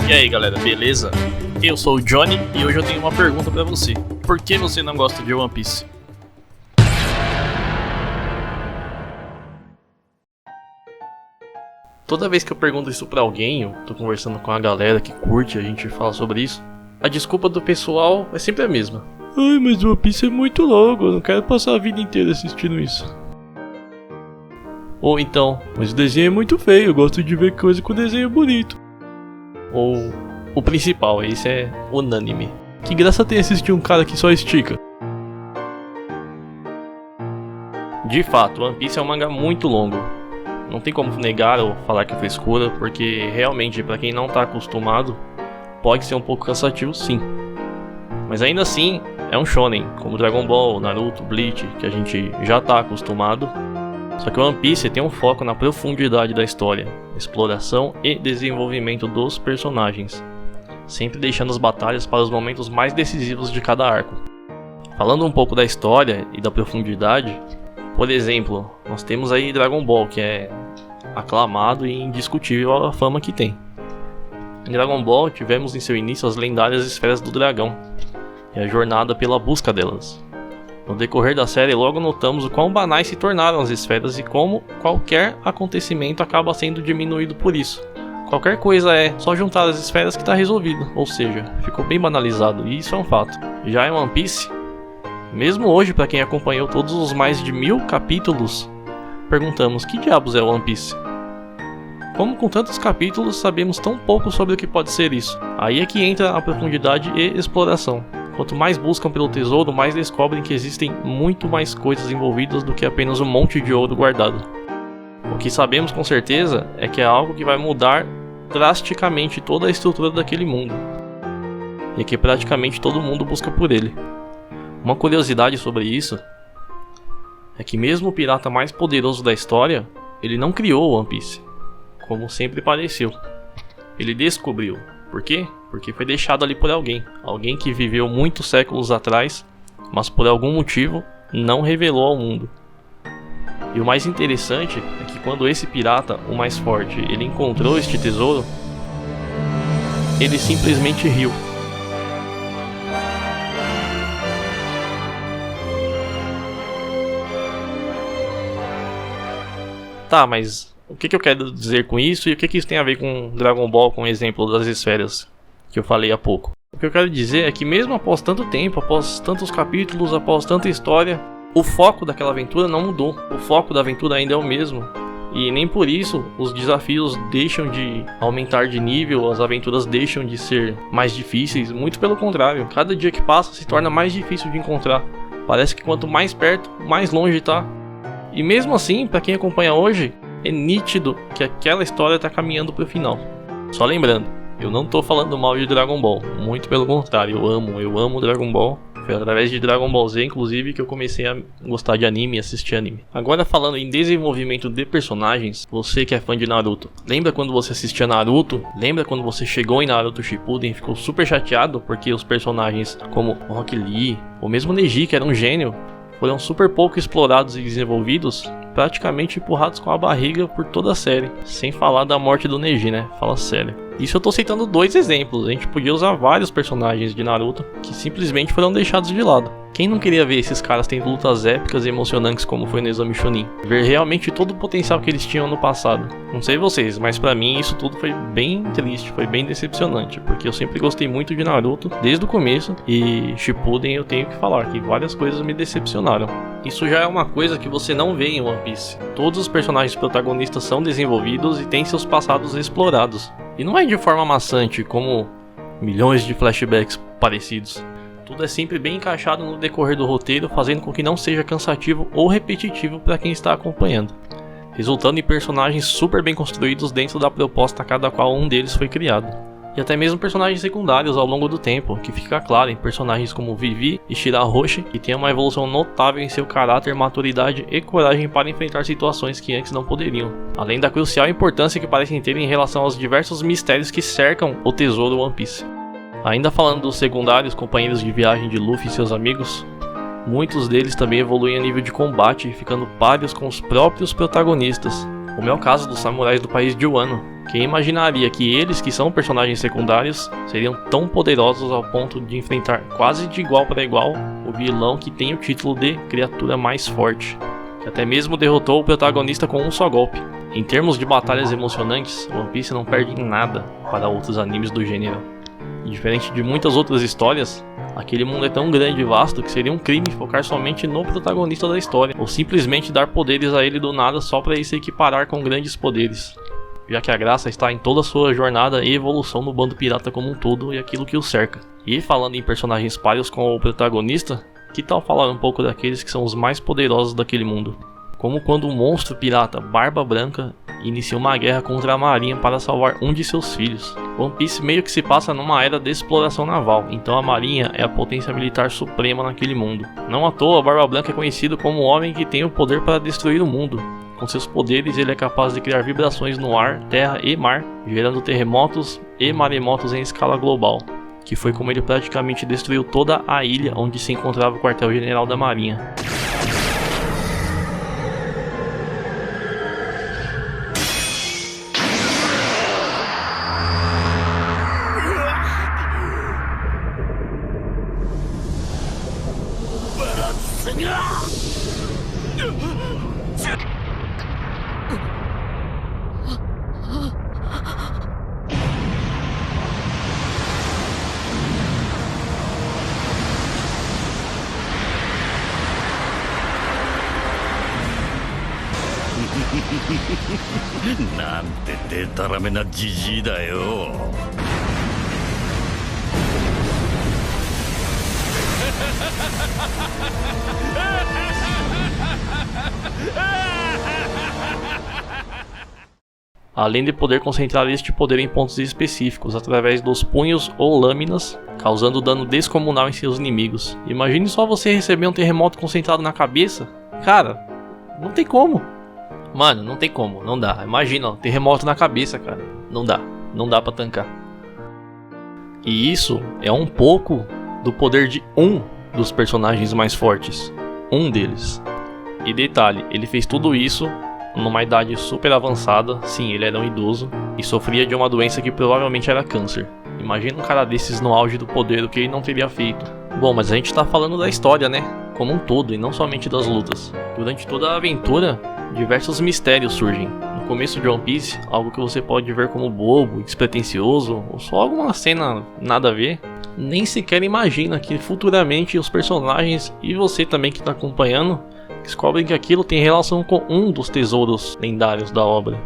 E aí galera, beleza? Eu sou o Johnny e hoje eu tenho uma pergunta pra você. Por que você não gosta de One Piece? Toda vez que eu pergunto isso pra alguém, eu tô conversando com a galera que curte, a gente fala sobre isso, a desculpa do pessoal é sempre a mesma. Ai, mas One Piece é muito longo, eu não quero passar a vida inteira assistindo isso. Ou então, mas o desenho é muito feio, eu gosto de ver coisa com desenho bonito. Ou o principal, esse é unânime. Que graça tem assistir um cara que só estica? De fato, One Piece é um mangá muito longo. Não tem como negar ou falar que é frescura, porque realmente, pra quem não tá acostumado, pode ser um pouco cansativo sim. Mas ainda assim, é um shonen, como Dragon Ball, Naruto, Bleach, que a gente já tá acostumado. Só que o One Piece tem um foco na profundidade da história, exploração e desenvolvimento dos personagens, sempre deixando as batalhas para os momentos mais decisivos de cada arco. Falando um pouco da história e da profundidade, por exemplo, nós temos aí Dragon Ball, que é aclamado e indiscutível a fama que tem. Em Dragon Ball tivemos em seu início as lendárias esferas do dragão e a jornada pela busca delas. No decorrer da série logo notamos o quão banais se tornaram as esferas e como qualquer acontecimento acaba sendo diminuído por isso. Qualquer coisa é só juntar as esferas que está resolvido, ou seja, ficou bem banalizado e isso é um fato. Já em One Piece, mesmo hoje para quem acompanhou todos os mais de 1000 capítulos, perguntamos que diabos é One Piece? Como com tantos capítulos sabemos tão pouco sobre o que pode ser isso? Aí é que entra a profundidade e exploração. Quanto mais buscam pelo tesouro, mais descobrem que existem muito mais coisas envolvidas do que apenas um monte de ouro guardado. O que sabemos com certeza é que é algo que vai mudar drasticamente toda a estrutura daquele mundo, e que praticamente todo mundo busca por ele. Uma curiosidade sobre isso é que mesmo o pirata mais poderoso da história, ele não criou o One Piece, como sempre pareceu. Ele descobriu. Por quê? Porque foi deixado ali por alguém que viveu muitos séculos atrás, mas por algum motivo não revelou ao mundo. E o mais interessante é que quando esse pirata, o mais forte, ele encontrou este tesouro, ele simplesmente riu. Tá, mas o que eu quero dizer com isso e o que isso tem a ver com Dragon Ball, com o exemplo das esferas que eu falei há pouco? O que eu quero dizer é que mesmo após tanto tempo, após tantos capítulos, após tanta história, o foco daquela aventura não mudou. O foco da aventura ainda é o mesmo. E nem por isso os desafios deixam de aumentar de nível, as aventuras deixam de ser mais difíceis. Muito pelo contrário, cada dia que passa se torna mais difícil de encontrar. Parece que quanto mais perto, mais longe tá. E mesmo assim, para quem acompanha hoje, é nítido que aquela história está caminhando para o final. Só lembrando, eu não estou falando mal de Dragon Ball, muito pelo contrário, eu amo Dragon Ball. Foi através de Dragon Ball Z, inclusive, que eu comecei a gostar de anime e assistir anime. Agora falando em desenvolvimento de personagens, você que é fã de Naruto, lembra quando você assistia Naruto? Lembra quando você chegou em Naruto Shippuden e ficou super chateado porque os personagens como Rock Lee, ou mesmo Neji, que era um gênio, foram super pouco explorados e desenvolvidos, praticamente empurrados com a barriga por toda a série. Sem falar da morte do Neji, né? Fala sério. Isso eu tô citando 2 exemplos, a gente podia usar vários personagens de Naruto que simplesmente foram deixados de lado. Quem não queria ver esses caras tendo lutas épicas e emocionantes como foi no Exame Chunin? Ver realmente todo o potencial que eles tinham no passado. Não sei vocês, mas pra mim isso tudo foi bem triste, foi bem decepcionante, porque eu sempre gostei muito de Naruto desde o começo e Shippuden eu tenho que falar que várias coisas me decepcionaram. Isso já é uma coisa que você não vê em One Piece. Todos os personagens protagonistas são desenvolvidos e têm seus passados explorados. E não é de forma maçante como milhões de flashbacks parecidos. Tudo é sempre bem encaixado no decorrer do roteiro, fazendo com que não seja cansativo ou repetitivo para quem está acompanhando, resultando em personagens super bem construídos dentro da proposta a cada qual um deles foi criado. E até mesmo personagens secundários ao longo do tempo, que fica claro em personagens como Vivi e Shirahoshi, que tem uma evolução notável em seu caráter, maturidade e coragem para enfrentar situações que antes não poderiam, além da crucial importância que parecem ter em relação aos diversos mistérios que cercam o tesouro One Piece. Ainda falando dos secundários, companheiros de viagem de Luffy e seus amigos, muitos deles também evoluem a nível de combate, ficando páreos com os próprios protagonistas, como é o caso dos samurais do país de Wano, Quem imaginaria que eles, que são personagens secundários, seriam tão poderosos ao ponto de enfrentar quase de igual para igual o vilão que tem o título de criatura mais forte, que até mesmo derrotou o protagonista com um só golpe. Em termos de batalhas emocionantes, One Piece não perde em nada para outros animes do gênero. E diferente de muitas outras histórias, aquele mundo é tão grande e vasto que seria um crime focar somente no protagonista da história, ou simplesmente dar poderes a ele do nada só para ele se equiparar com grandes poderes, já que a graça está em toda a sua jornada e evolução no bando pirata como um todo e aquilo que o cerca. E falando em personagens páreos com o protagonista, que tal falar um pouco daqueles que são os mais poderosos daquele mundo? Como quando um monstro pirata Barba Branca inicia uma guerra contra a marinha para salvar um de seus filhos. One Piece meio que se passa numa era de exploração naval, então a marinha é a potência militar suprema naquele mundo. Não à toa, Barba Branca é conhecido como o homem que tem o poder para destruir o mundo. Com seus poderes ele é capaz de criar vibrações no ar, terra e mar, gerando terremotos e maremotos em escala global, que foi como ele praticamente destruiu toda a ilha onde se encontrava o quartel-general da marinha.なんてデタラメなジジイだよ。Além de poder concentrar este poder em pontos específicos através dos punhos ou lâminas, causando dano descomunal em seus inimigos. Imagine só você receber um terremoto concentrado na cabeça. Cara, não tem como. Mano, não tem como, não dá. Imagina, ó, terremoto na cabeça, cara. Não dá pra tancar. E isso é um pouco do poder de um dos personagens mais fortes. Um deles. E detalhe, ele fez tudo isso numa idade super avançada. Sim, ele era um idoso e sofria de uma doença que provavelmente era câncer. Imagina um cara desses no auge do poder, o que ele não teria feito. Bom, mas a gente tá falando da história, né? Como um todo, e não somente das lutas. Durante toda a aventura, diversos mistérios surgem. No começo de One Piece, algo que você pode ver como bobo, despretensioso, ou só alguma cena nada a ver, nem sequer imagina que futuramente os personagens e você também que está acompanhando descobrem que aquilo tem relação com um dos tesouros lendários da obra.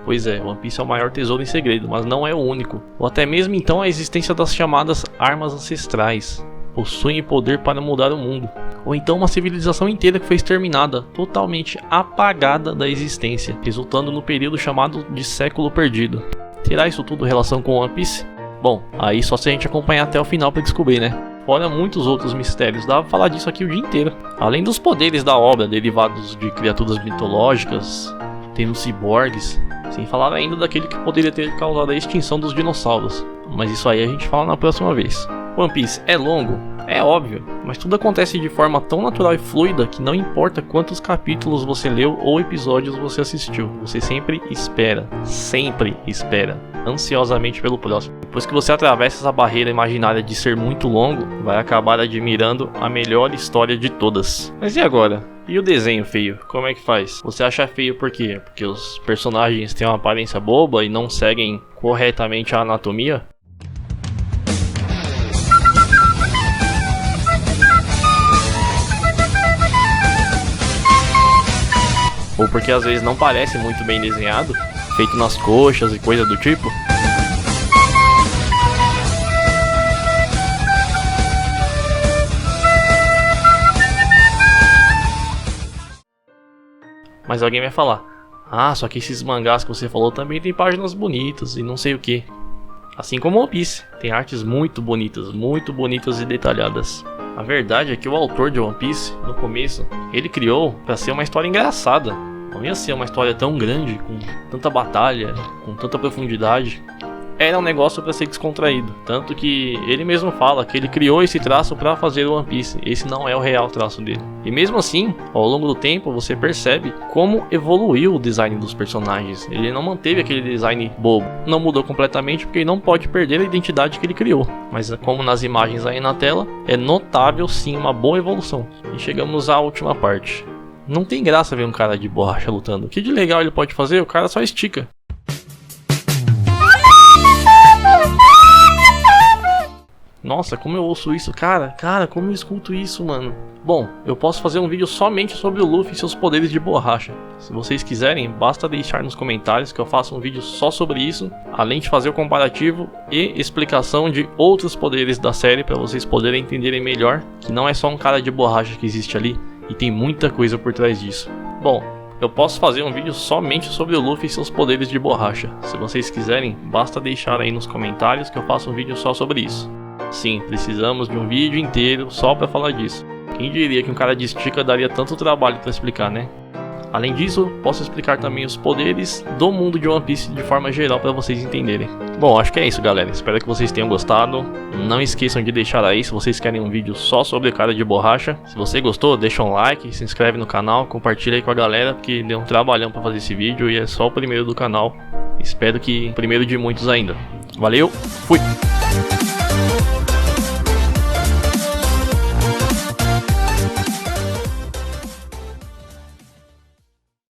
Pois é, One Piece é o maior tesouro em segredo, mas não é o único. Ou até mesmo então a existência das chamadas armas ancestrais. Possuem poder para mudar o mundo. Ou então uma civilização inteira que foi exterminada, totalmente apagada da existência, resultando no período chamado de Século Perdido. Terá isso tudo relação com One Piece? Bom, aí só se a gente acompanhar até o final para descobrir, né? Fora muitos outros mistérios, dá pra falar disso aqui o dia inteiro. Além dos poderes da obra, derivados de criaturas mitológicas, tem os ciborgues, sem falar ainda daquele que poderia ter causado a extinção dos dinossauros. Mas isso aí a gente fala na próxima vez. One Piece é longo? É óbvio, mas tudo acontece de forma tão natural e fluida que não importa quantos capítulos você leu ou episódios você assistiu, você sempre espera ansiosamente pelo próximo. Depois que você atravessa essa barreira imaginária de ser muito longo, vai acabar admirando a melhor história de todas. Mas e agora? E o desenho feio? Como é que faz? Você acha feio por quê? Porque os personagens têm uma aparência boba e não seguem corretamente a anatomia? Ou porque às vezes não parece muito bem desenhado, feito nas coxas e coisa do tipo? Mas alguém vai falar: ah, só que esses mangás que você falou também tem páginas bonitas e não sei o que. Assim como One Piece, tem artes muito bonitas e detalhadas. A verdade é que o autor de One Piece, no começo, ele criou para ser uma história engraçada. Não ia ser uma história tão grande, com tanta batalha, com tanta profundidade. era um negócio para ser descontraído. Tanto que ele mesmo fala que ele criou esse traço para fazer o One Piece. Esse não é o real traço dele. E mesmo assim, ao longo do tempo, você percebe como evoluiu o design dos personagens. Ele não manteve aquele design bobo. Não mudou completamente porque ele não pode perder a identidade que ele criou. Mas como nas imagens aí na tela, é notável sim uma boa evolução. E chegamos à última parte. Não tem graça ver um cara de borracha lutando. O que de legal ele pode fazer? O cara só estica. Nossa, como eu ouço isso, cara, como eu escuto isso, mano. Bom, eu posso fazer um vídeo somente sobre o Luffy e seus poderes de borracha. Se vocês quiserem, basta deixar nos comentários que eu faço um vídeo só sobre isso, além de fazer o comparativo e explicação de outros poderes da série para vocês poderem entenderem melhor que não é só um cara de borracha que existe ali e tem muita coisa por trás disso. Bom, eu posso fazer um vídeo somente sobre o Luffy e seus poderes de borracha. Se vocês quiserem, basta deixar aí nos comentários que eu faço um vídeo só sobre isso. Sim, precisamos de um vídeo inteiro só para falar disso. Quem diria que um cara de estica daria tanto trabalho para explicar, né? Além disso, posso explicar também os poderes do mundo de One Piece de forma geral para vocês entenderem. Bom, acho que é isso, galera. Espero que vocês tenham gostado. Não esqueçam de deixar aí se vocês querem um vídeo só sobre o cara de borracha. Se você gostou, deixa um like, se inscreve no canal, compartilha aí com a galera, porque deu um trabalhão para fazer esse vídeo e é só o primeiro do canal. Espero que o primeiro de muitos ainda. Valeu, fui!